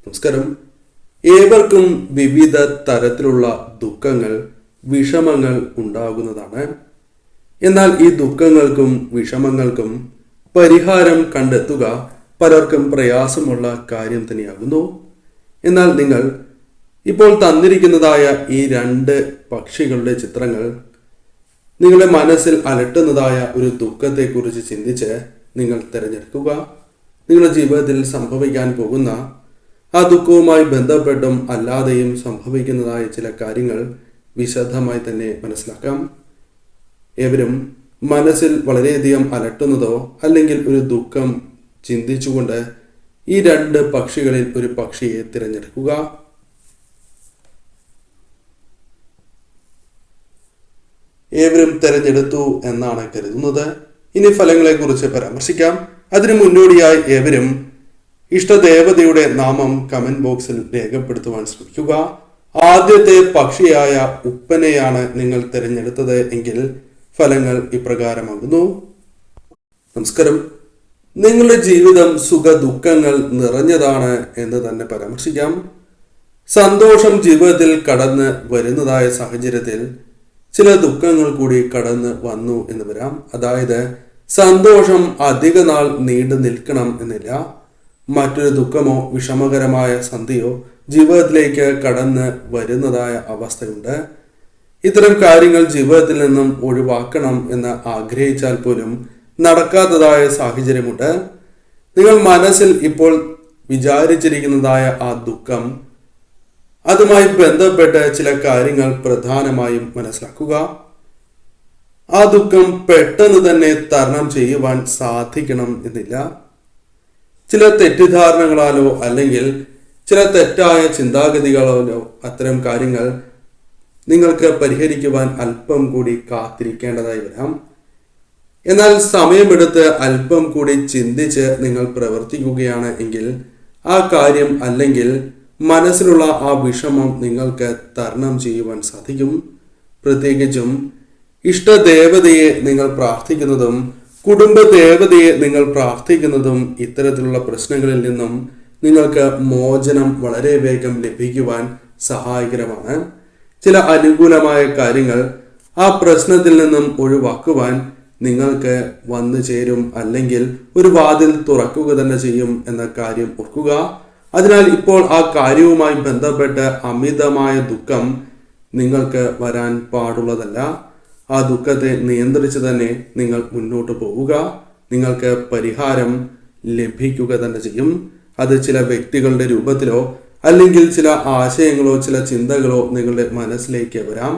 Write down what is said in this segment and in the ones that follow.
നമസ്കാരം. ഏവർക്കും വിവിധ തരത്തിലുള്ള ദുഃഖങ്ങൾ, വിഷമങ്ങൾ ഉണ്ടാകുന്നതാണ്. എന്നാൽ ഈ ദുഃഖങ്ങൾക്കും വിഷമങ്ങൾക്കും പരിഹാരം കണ്ടെത്തുക പലർക്കും പ്രയാസമുള്ള കാര്യം തന്നെയാകുന്നു. എന്നാൽ നിങ്ങൾ ഇപ്പോൾ തന്നിരിക്കുന്നതായ ഈ രണ്ട് പക്ഷികളുടെ ചിത്രങ്ങൾ നിങ്ങളുടെ മനസ്സിൽ അലട്ടുന്നതായ ഒരു ദുഃഖത്തെക്കുറിച്ച് ചിന്തിച്ച് നിങ്ങൾ തിരഞ്ഞെടുക്കുക. നിങ്ങളുടെ ജീവിതത്തിൽ സംഭവിക്കാൻ പോകുന്ന ആ ദുഃഖവുമായി ബന്ധപ്പെട്ടും അല്ലാതെയും സംഭവിക്കുന്നതായ ചില കാര്യങ്ങൾ വിശദമായി തന്നെ മനസ്സിലാക്കാം. ഏവരും മനസ്സിൽ വളരെയധികം അലട്ടുന്നതോ അല്ലെങ്കിൽ ഒരു ദുഃഖം ചിന്തിച്ചുകൊണ്ട് ഈ രണ്ട് പക്ഷികളിൽ ഒരു പക്ഷിയെ തിരഞ്ഞെടുക്കുക. ഏവരും തിരഞ്ഞെടുത്തു എന്നാണ് കരുതുന്നത്. ഇനി ഫലങ്ങളെക്കുറിച്ച് പരാമർശിക്കാം. അതിനു മുന്നോടിയായി ഏവരും ഇഷ്ടദേവതയുടെ നാമം കമന്റ് ബോക്സിൽ രേഖപ്പെടുത്തുവാൻ ശ്രമിക്കുക. ആദ്യത്തെ പക്ഷിയായ ഉപ്പനെയാണ് നിങ്ങൾ തിരഞ്ഞെടുത്തത് എങ്കിൽ ഫലങ്ങൾ ഇപ്രകാരമാകുന്നു. നമസ്കാരം. നിങ്ങളുടെ ജീവിതം സുഖ ദുഃഖങ്ങൾ നിറഞ്ഞതാണ് എന്ന് തന്നെ പരാമർശിക്കാം. സന്തോഷം ജീവിതത്തിൽ കടന്ന് വരുന്നതായ സാഹചര്യത്തിൽ ചില ദുഃഖങ്ങൾ കൂടി കടന്ന് വന്നു എന്ന് വരാം. അതായത് സന്തോഷം അധിക നാൾ നീണ്ടു നിൽക്കണം എന്നില്ല. മറ്റൊരു ദുഃഖമോ വിഷമകരമായ സന്ധിയോ ജീവിതത്തിലേക്ക് കടന്ന് വരുന്നതായ അവസ്ഥയുണ്ട്. ഇത്തരം കാര്യങ്ങൾ ജീവിതത്തിൽ നിന്നും ഒഴിവാക്കണം എന്ന് ആഗ്രഹിച്ചാൽ പോലും നടക്കാത്തതായ സാഹചര്യമുണ്ട്. നിങ്ങൾ മനസ്സിൽ ഇപ്പോൾ വിചാരിച്ചിരിക്കുന്നതായ ആ ദുഃഖം, അതുമായി ബന്ധപ്പെട്ട ചില കാര്യങ്ങൾ പ്രധാനമായും മനസ്സിലാക്കുക. ആ ദുഃഖം പെട്ടെന്ന് തന്നെ തരണം ചെയ്യുവാൻ സാധിക്കണം എന്നില്ല. ചില തെറ്റിദ്ധാരണകളാലോ അല്ലെങ്കിൽ ചില തെറ്റായ ചിന്താഗതികളാലോ അത്തരം കാര്യങ്ങൾ നിങ്ങൾക്ക് പരിഹരിക്കുവാൻ അല്പം കൂടി കാത്തിരിക്കേണ്ടതായി വരാം. എന്നാൽ സമയമെടുത്ത് അല്പം കൂടി ചിന്തിച്ച് നിങ്ങൾ പ്രവർത്തിക്കുകയാണ് എങ്കിൽ ആ കാര്യം അല്ലെങ്കിൽ മനസ്സിലുള്ള ആ വിഷമം നിങ്ങൾക്ക് തരണം ചെയ്യുവാൻ സാധിക്കും. പ്രത്യേകിച്ചും ഇഷ്ടദേവതയെ നിങ്ങൾ പ്രാർത്ഥിക്കുന്നതും കുടുംബ ദേവതയെ നിങ്ങൾ പ്രാർത്ഥിക്കുന്നതും ഇത്തരത്തിലുള്ള പ്രശ്നങ്ങളിൽ നിന്നും നിങ്ങൾക്ക് മോചനം വളരെ വേഗം ലഭിക്കുവാൻ സഹായകരമാണ്. ചില അനുകൂലമായ കാര്യങ്ങൾ ആ പ്രശ്നത്തിൽ നിന്നും ഒഴിവാക്കുവാൻ നിങ്ങൾക്ക് വന്നു ചേരും, അല്ലെങ്കിൽ ഒരു വാതിൽ തുറക്കുക തന്നെ ചെയ്യും എന്ന കാര്യം ഓർക്കുക. അതിനാൽ ഇപ്പോൾ ആ കാര്യവുമായി ബന്ധപ്പെട്ട് അമിതമായ ദുഃഖം നിങ്ങൾക്ക് വരാൻ പാടുള്ളതല്ല. ആ ദുഃഖത്തെ നിയന്ത്രിച്ച് തന്നെ നിങ്ങൾ മുന്നോട്ട് പോവുക. നിങ്ങൾക്ക് പരിഹാരം ലഭിക്കുക തന്നെ ചെയ്യും. അത് ചില വ്യക്തികളുടെ രൂപത്തിലോ അല്ലെങ്കിൽ ചില ആശയങ്ങളോ ചില ചിന്തകളോ നിങ്ങളുടെ മനസ്സിലേക്ക് വരാം.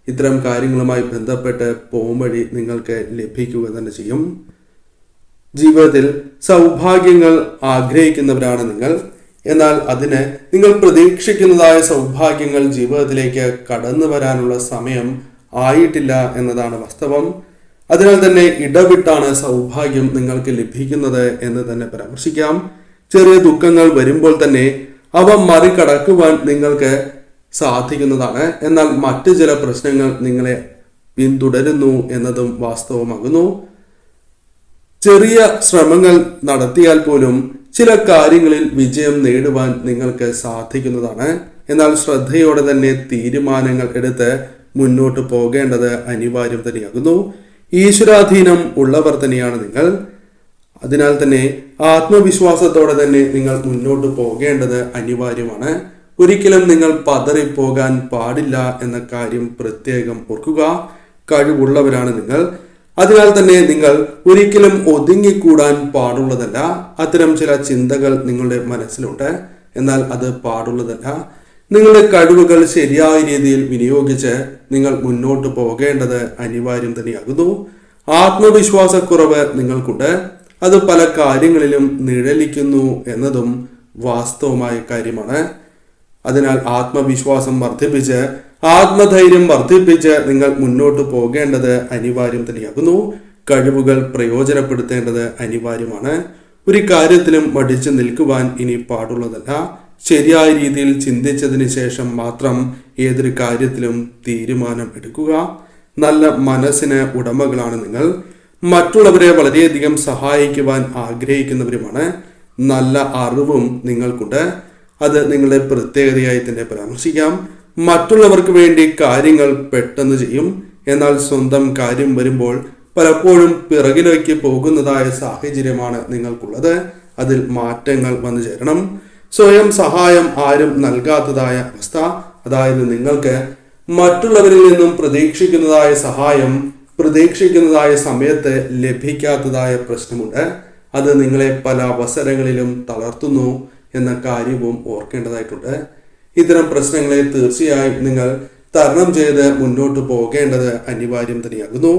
ഇത്തരം കാര്യങ്ങളുമായി ബന്ധപ്പെട്ട് പോംവഴി നിങ്ങൾക്ക് ലഭിക്കുക തന്നെ ചെയ്യും. ജീവിതത്തിൽ സൗഭാഗ്യങ്ങൾ ആഗ്രഹിക്കുന്നവരാണ് നിങ്ങൾ. എന്നാൽ അതിന് നിങ്ങൾ പ്രതീക്ഷിക്കുന്നതായ സൗഭാഗ്യങ്ങൾ ജീവിതത്തിലേക്ക് കടന്നു വരാനുള്ള സമയം ആയിട്ടില്ല എന്നതാണ് വാസ്തവം. അതിനാൽ തന്നെ ഇടവിട്ടാണ് സൗഭാഗ്യം നിങ്ങൾക്ക് ലഭിക്കുന്നത് എന്ന് തന്നെ പരാമർശിക്കാം. ചെറിയ ദുഃഖങ്ങൾ വരുമ്പോൾ തന്നെ അവ മറികടക്കുവാൻ നിങ്ങൾക്ക് സാധിക്കുന്നതാണ്. എന്നാൽ മറ്റു ചില പ്രശ്നങ്ങൾ നിങ്ങളെ പിന്തുടരുന്നു എന്നതും വാസ്തവമാകുന്നു. ചെറിയ ശ്രമങ്ങൾ നടത്തിയാൽ പോലും ചില കാര്യങ്ങളിൽ വിജയം നേടുവാൻ നിങ്ങൾക്ക് സാധിക്കുന്നതാണ്. എന്നാൽ ശ്രദ്ധയോടെ തന്നെ തീരുമാനങ്ങൾ എടുത്ത് മുന്നോട്ട് പോകേണ്ടത് അനിവാര്യം തന്നെയാകുന്നു. ഈശ്വരാധീനം ഉള്ളവർ തന്നെയാണ് നിങ്ങൾ. അതിനാൽ തന്നെ ആത്മവിശ്വാസത്തോടെ തന്നെ നിങ്ങൾ മുന്നോട്ട് പോകേണ്ടത് അനിവാര്യമാണ്. ഒരിക്കലും നിങ്ങൾ പതറിപ്പോകാൻ പാടില്ല എന്ന കാര്യം പ്രത്യേകം ഓർക്കുക. കഴിവുള്ളവരാണ് നിങ്ങൾ. അതിനാൽ തന്നെ നിങ്ങൾ ഒരിക്കലും ഒതുങ്ങിക്കൂടാൻ പാടുള്ളതല്ല. അത്തരം ചില ചിന്തകൾ നിങ്ങളുടെ മനസ്സിലുണ്ട്, എന്നാൽ അത് പാടുള്ളതല്ല. നിങ്ങളുടെ കഴിവുകൾ ശരിയായ രീതിയിൽ വിനിയോഗിച്ച് നിങ്ങൾ മുന്നോട്ട് പോകേണ്ടത് അനിവാര്യം തന്നെയാകുന്നു. ആത്മവിശ്വാസക്കുറവ് നിങ്ങൾക്കുണ്ട്. അത് പല കാര്യങ്ങളിലും നിഴലിക്കുന്നു എന്നതും വാസ്തവമായ കാര്യമാണ്. അതിനാൽ ആത്മവിശ്വാസം വർദ്ധിപ്പിച്ച് ആത്മധൈര്യം വർദ്ധിപ്പിച്ച് നിങ്ങൾ മുന്നോട്ട് പോകേണ്ടത് അനിവാര്യം തന്നെയാകുന്നു. കഴിവുകൾ പ്രയോജനപ്പെടുത്തേണ്ടത് അനിവാര്യമാണ്. ഒരു കാര്യത്തിലും മടിച്ചു നിൽക്കുവാൻ ഇനി പാടുള്ളതല്ല. ശരിയായ രീതിയിൽ ചിന്തിച്ചതിന് ശേഷം മാത്രം ഏതൊരു കാര്യത്തിലും തീരുമാനം എടുക്കുക. നല്ല മനസ്സിന് ഉടമകളാണ് നിങ്ങൾ. മറ്റുള്ളവരെ വളരെയധികം സഹായിക്കുവാൻ ആഗ്രഹിക്കുന്നവരുമാണ്. നല്ല അറിവും നിങ്ങൾക്കുണ്ട്. അത് നിങ്ങളുടെ പ്രത്യേകതയായി തന്നെ പരാമർശിക്കാം. മറ്റുള്ളവർക്ക് വേണ്ടി കാര്യങ്ങൾ പെട്ടെന്ന് ചെയ്യും, എന്നാൽ സ്വന്തം കാര്യം വരുമ്പോൾ പലപ്പോഴും പിറകിലേക്ക് പോകുന്നതായ സാഹചര്യമാണ് നിങ്ങൾക്കുള്ളത്. അതിൽ മാറ്റങ്ങൾ വന്നു ചേരണം. സ്വയം സഹായം ആരും നൽകാത്തതായ അവസ്ഥ, അതായത് നിങ്ങൾക്ക് മറ്റുള്ളവരിൽ നിന്നും പ്രതീക്ഷിക്കുന്നതായ സഹായം പ്രതീക്ഷിക്കുന്നതായ സമയത്ത് ലഭിക്കാത്തതായ പ്രശ്നമുണ്ട്. അത് നിങ്ങളെ പല അവസരങ്ങളിലും തളർത്തുന്നു എന്ന കാര്യവും ഓർക്കേണ്ടതായിട്ടുണ്ട്. ഇത്തരം പ്രശ്നങ്ങളെ തീർച്ചയായും നിങ്ങൾ തരണം ചെയ്ത് മുന്നോട്ട് പോകേണ്ടത് അനിവാര്യം തന്നെയാകുന്നു.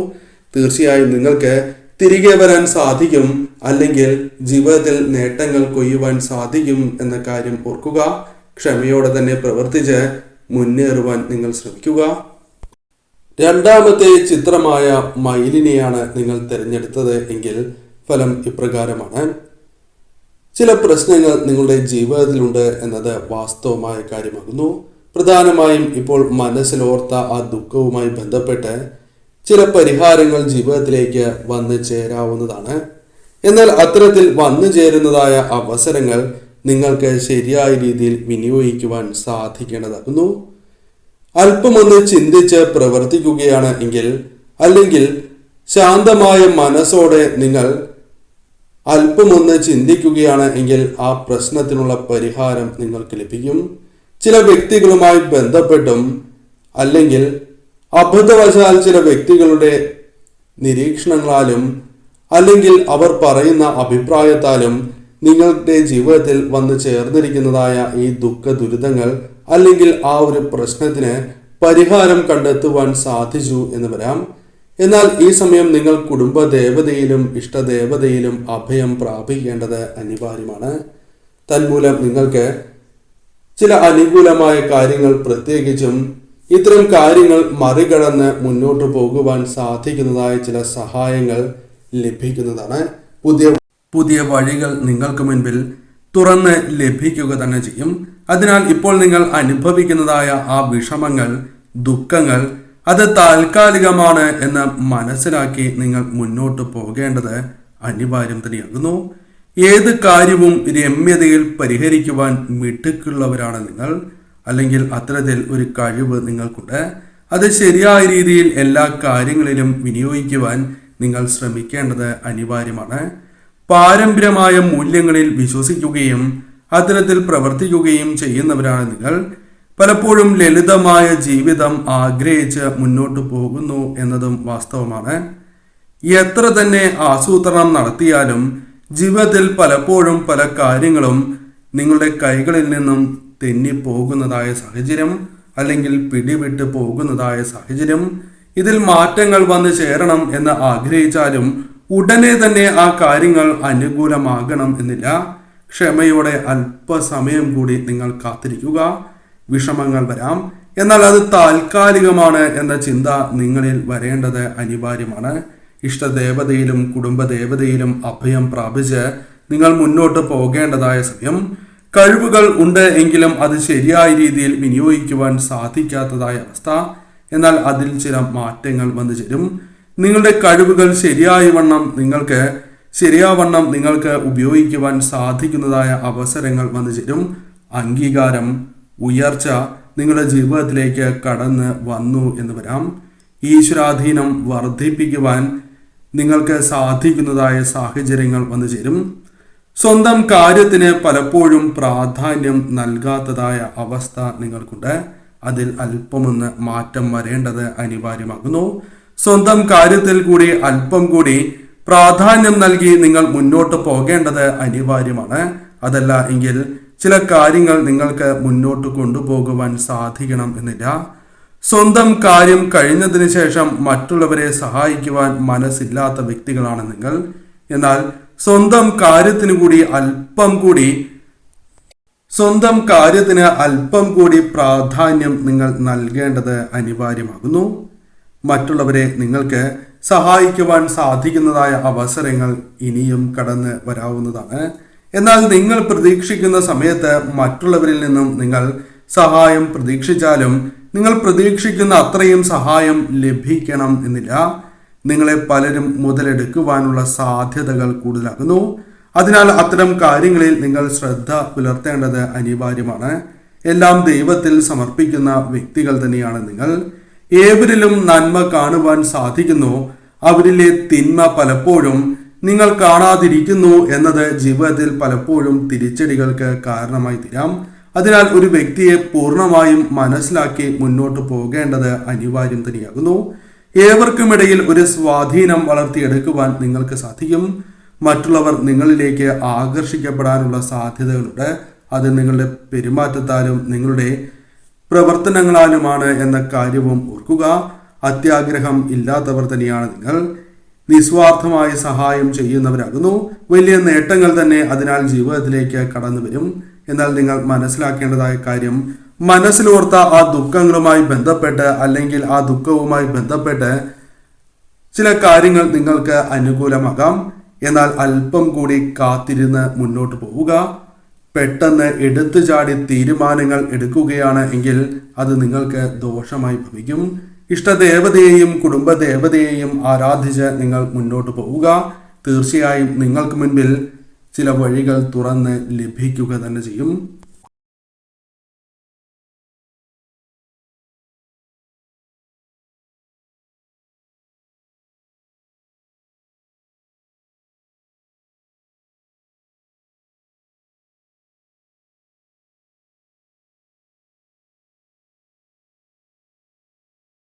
തീർച്ചയായും നിങ്ങൾക്ക് തിരികെ വരാൻ സാധിക്കും, അല്ലെങ്കിൽ ജീവിതത്തിൽ നേട്ടങ്ങൾ കൊയ്യുവാൻ സാധിക്കും എന്ന കാര്യം ഓർക്കുക. ക്ഷമയോടെ തന്നെ പ്രവർത്തിച്ച് മുന്നേറുവാൻ നിങ്ങൾ ശ്രമിക്കുക. രണ്ടാമത്തെ ചിത്രമായ മയിലിനെയാണ് നിങ്ങൾ തിരഞ്ഞെടുത്തത് എങ്കിൽ ഫലം ഇപ്രകാരമാണ്. ചില പ്രശ്നങ്ങൾ നിങ്ങളുടെ ജീവിതത്തിലുണ്ട് എന്നത് വാസ്തവമായ കാര്യമാകുന്നു. പ്രധാനമായും ഇപ്പോൾ മനസ്സിലോർത്ത ആ ദുഃഖവുമായി ബന്ധപ്പെട്ട് ചില പരിഹാരങ്ങൾ ജീവിതത്തിലേക്ക് വന്നു ചേരാവുന്നതാണ്. എന്നാൽ അത്തരത്തിൽ വന്നു ചേരുന്നതായ അവസരങ്ങൾ നിങ്ങൾക്ക് ശരിയായ രീതിയിൽ വിനിയോഗിക്കുവാൻ സാധിക്കേണ്ടതാകുന്നു. അല്പമൊന്ന് ചിന്തിച്ച് പ്രവർത്തിക്കുകയാണ് എങ്കിൽ, അല്ലെങ്കിൽ ശാന്തമായ മനസ്സോടെ നിങ്ങൾ അല്പമൊന്ന് ചിന്തിക്കുകയാണ് എങ്കിൽ ആ പ്രശ്നത്തിനുള്ള പരിഹാരം നിങ്ങൾക്ക് ലഭിക്കും. ചില വ്യക്തികളുമായി ബന്ധപ്പെട്ടും അല്ലെങ്കിൽ അബദ്ധവശാൽ ചില വ്യക്തികളുടെ നിരീക്ഷണങ്ങളാലും അല്ലെങ്കിൽ അവർ പറയുന്ന അഭിപ്രായത്താലും നിങ്ങളുടെ ജീവിതത്തിൽ വന്നു ചേർന്നിരിക്കുന്നതായ ഈ ദുഃഖ ദുരിതങ്ങൾ അല്ലെങ്കിൽ ആ ഒരു പ്രശ്നത്തിന് പരിഹാരം കണ്ടെത്തുവാൻ സാധിച്ചു എന്ന് വരാം. എന്നാൽ ഈ സമയം നിങ്ങൾ കുടുംബ ദേവതയിലും ഇഷ്ടദേവതയിലും അഭയം പ്രാപിക്കേണ്ടത് അനിവാര്യമാണ്. തന്മൂലം നിങ്ങൾക്ക് ചില അനുകൂലമായ കാര്യങ്ങൾ, പ്രത്യേകിച്ചും ഇത്തരം കാര്യങ്ങൾ മറികടന്ന് മുന്നോട്ട് പോകുവാൻ സാധിക്കുന്നതായ ചില സഹായങ്ങൾ ലഭിക്കുന്നതാണ്. പുതിയ വഴികൾ നിങ്ങൾക്ക് മുൻപിൽ തുറന്ന് ലഭിക്കുക തന്നെ ചെയ്യും. അതിനാൽ ഇപ്പോൾ നിങ്ങൾ അനുഭവിക്കുന്നതായ ആ വിഷമങ്ങൾ, ദുഃഖങ്ങൾ അത് താൽക്കാലികമാണ് എന്ന് മനസ്സിലാക്കി നിങ്ങൾ മുന്നോട്ട് പോകേണ്ടത് അനിവാര്യം തന്നെയാകുന്നു. ഏത് കാര്യവും രമ്യതയിൽ പരിഹരിക്കുവാൻ മിടുക്കുള്ളവരാണ് നിങ്ങൾ, അല്ലെങ്കിൽ അത്തരത്തിൽ ഒരു കഴിവ് നിങ്ങൾക്കുണ്ട്. അത് ശരിയായ രീതിയിൽ എല്ലാ കാര്യങ്ങളിലും വിനിയോഗിക്കുവാൻ നിങ്ങൾ ശ്രമിക്കേണ്ടത് അനിവാര്യമാണ്. പാരമ്പര്യമായ മൂല്യങ്ങളിൽ വിശ്വസിക്കുകയും അത്തരത്തിൽ പ്രവർത്തിക്കുകയും ചെയ്യുന്നവരാണ് നിങ്ങൾ. പലപ്പോഴും ലളിതമായ ജീവിതം ആഗ്രഹിച്ച് മുന്നോട്ട് പോകുന്നു എന്നതും വാസ്തവമാണ്. എത്ര തന്നെ ആസൂത്രണം നടത്തിയാലും ജീവിതത്തിൽ പലപ്പോഴും പല കാര്യങ്ങളും നിങ്ങളുടെ കൈകളിൽ നിന്നും തെന്നിപ്പോകുന്നതായ സാഹചര്യം, അല്ലെങ്കിൽ പിടിവിട്ട് പോകുന്നതായ സാഹചര്യം. ഇതിൽ മാറ്റങ്ങൾ വന്നു ചേരണം എന്ന് ആഗ്രഹിച്ചാലും ഉടനെ തന്നെ ആ കാര്യങ്ങൾ അനുകൂലമാകണം എന്നില്ല. ക്ഷമയോടെ അല്പസമയം കൂടി നിങ്ങൾ കാത്തിരിക്കുക. വിഷമങ്ങൾ വരാം, എന്നാൽ അത് താൽക്കാലികമാണ് എന്ന ചിന്ത നിങ്ങളിൽ വരേണ്ടത് അനിവാര്യമാണ്. ഇഷ്ടദേവതയിലും കുടുംബദേവതയിലും അഭയം പ്രാപിച്ച് നിങ്ങൾ മുന്നോട്ട് പോകേണ്ടതായ സമയം. കഴിവുകൾ ഉണ്ട് എങ്കിലും അത് ശരിയായ രീതിയിൽ വിനിയോഗിക്കുവാൻ സാധിക്കാത്തതായ അവസ്ഥ. എന്നാൽ അതിൽ ചില മാറ്റങ്ങൾ വന്നു ചേരും. നിങ്ങളുടെ കഴിവുകൾ ശരിയാവണ്ണം നിങ്ങൾക്ക് ഉപയോഗിക്കുവാൻ സാധിക്കുന്നതായ അവസരങ്ങൾ വന്നു ചേരും. അംഗീകാരം, ഉയർച്ച നിങ്ങളുടെ ജീവിതത്തിലേക്ക് കടന്ന് വന്നു എന്ന് വരാം. ഈശ്വരാധീനം വർദ്ധിപ്പിക്കുവാൻ നിങ്ങൾക്ക് സാധിക്കുന്നതായ സാഹചര്യങ്ങൾ വന്നു ചേരും. സ്വന്തം കാര്യത്തിന് പലപ്പോഴും പ്രാധാന്യം നൽകാത്തതായ അവസ്ഥ നിങ്ങൾക്കുണ്ട്. അതിൽ അല്പമൊന്ന് മാറ്റം വരേണ്ടത് അനിവാര്യമാകുന്നു. സ്വന്തം കാര്യത്തിൽ കൂടി അല്പം കൂടി പ്രാധാന്യം നൽകി നിങ്ങൾ മുന്നോട്ട് പോകേണ്ടത് അനിവാര്യമാണ്. അതല്ല എങ്കിൽ ചില കാര്യങ്ങൾ നിങ്ങൾക്ക് മുന്നോട്ട് കൊണ്ടുപോകുവാൻ സാധിക്കണം എന്നില്ല. സ്വന്തം കാര്യം കഴിഞ്ഞതിന് ശേഷം മറ്റുള്ളവരെ സഹായിക്കുവാൻ മനസ്സില്ലാത്ത വ്യക്തികളാണ് നിങ്ങൾ. എന്നാൽ സ്വന്തം കാര്യത്തിന് അല്പം കൂടി പ്രാധാന്യം നിങ്ങൾ നൽകേണ്ടത് അനിവാര്യമാകുന്നു. മറ്റുള്ളവരെ നിങ്ങൾക്ക് സഹായിക്കുവാൻ സാധിക്കുന്നതായ അവസരങ്ങൾ ഇനിയും കടന്ന് വരാവുന്നതാണ്. എന്നാൽ നിങ്ങൾ പ്രതീക്ഷിക്കുന്ന സമയത്ത് മറ്റുള്ളവരിൽ നിന്നും നിങ്ങൾ സഹായം പ്രതീക്ഷിച്ചാലും നിങ്ങൾ പ്രതീക്ഷിക്കുന്ന അത്രയും സഹായം ലഭിക്കണം എന്നില്ല. നിങ്ങളെ പലരും മുതലെടുക്കുവാനുള്ള സാധ്യതകൾ കൂടുതലാകുന്നു. അതിനാൽ അത്തരം കാര്യങ്ങളിൽ നിങ്ങൾ ശ്രദ്ധ പുലർത്തേണ്ടത് അനിവാര്യമാണ്. എല്ലാം ദൈവത്തിൽ സമർപ്പിക്കുന്ന വ്യക്തികൾ തന്നെയാണ് നിങ്ങൾ. ഏവരിലും നന്മ കാണുവാൻ സാധിക്കുന്നു, അവരിലെ തിന്മ പലപ്പോഴും നിങ്ങൾ കാണാതിരിക്കുന്നു എന്നത് ജീവിതത്തിൽ പലപ്പോഴും തിരിച്ചടികൾക്ക് കാരണമായി തീരാം. അതിനാൽ ഒരു വ്യക്തിയെ പൂർണ്ണമായും മനസ്സിലാക്കി മുന്നോട്ട് പോകേണ്ടത് അനിവാര്യം തന്നെയാകുന്നു. ഏവർക്കുമിടയിൽ ഒരു സ്വാധീനം വളർത്തിയെടുക്കുവാൻ നിങ്ങൾക്ക് സാധിക്കും. മറ്റുള്ളവർ നിങ്ങളിലേക്ക് ആകർഷിക്കപ്പെടാനുള്ള സാധ്യതകളുണ്ട്. അത് നിങ്ങളുടെ പെരുമാറ്റത്താലും നിങ്ങളുടെ പ്രവർത്തനങ്ങളാലുമാണ് എന്ന കാര്യവും ഓർക്കുക. അത്യാഗ്രഹം ഇല്ലാത്തവർ തന്നെയാണ് നിങ്ങൾ. നിസ്വാർത്ഥമായി സഹായം ചെയ്യുന്നവരാകുന്നു. വലിയ നേട്ടങ്ങൾ തന്നെ അതിനാൽ ജീവിതത്തിലേക്ക് കടന്നു വരും. എന്നാൽ നിങ്ങൾ മനസ്സിലാക്കേണ്ടതായ കാര്യം, മനസ്സിലോർത്ത ആ ദുഃഖങ്ങളുമായി ബന്ധപ്പെട്ട് അല്ലെങ്കിൽ ആ ദുഃഖവുമായി ബന്ധപ്പെട്ട് ചില കാര്യങ്ങൾ നിങ്ങൾക്ക് അനുകൂലമാകാം. എന്നാൽ അല്പം കൂടി കാത്തിരുന്ന് മുന്നോട്ട് പോവുക. പെട്ടെന്ന് എടുത്തു ചാടി തീരുമാനങ്ങൾ എടുക്കുകയാണ് എങ്കിൽ അത് നിങ്ങൾക്ക് ദോഷമായി ഭവിക്കും. ഇഷ്ടദേവതയെയും കുടുംബദേവതയെയും ആരാധിച്ച് നിങ്ങൾ മുന്നോട്ട് പോവുക. തീർച്ചയായും നിങ്ങൾക്ക് മുൻപിൽ ചില വഴികൾ തുറന്ന് ലഭിക്കുക തന്നെ ചെയ്യും.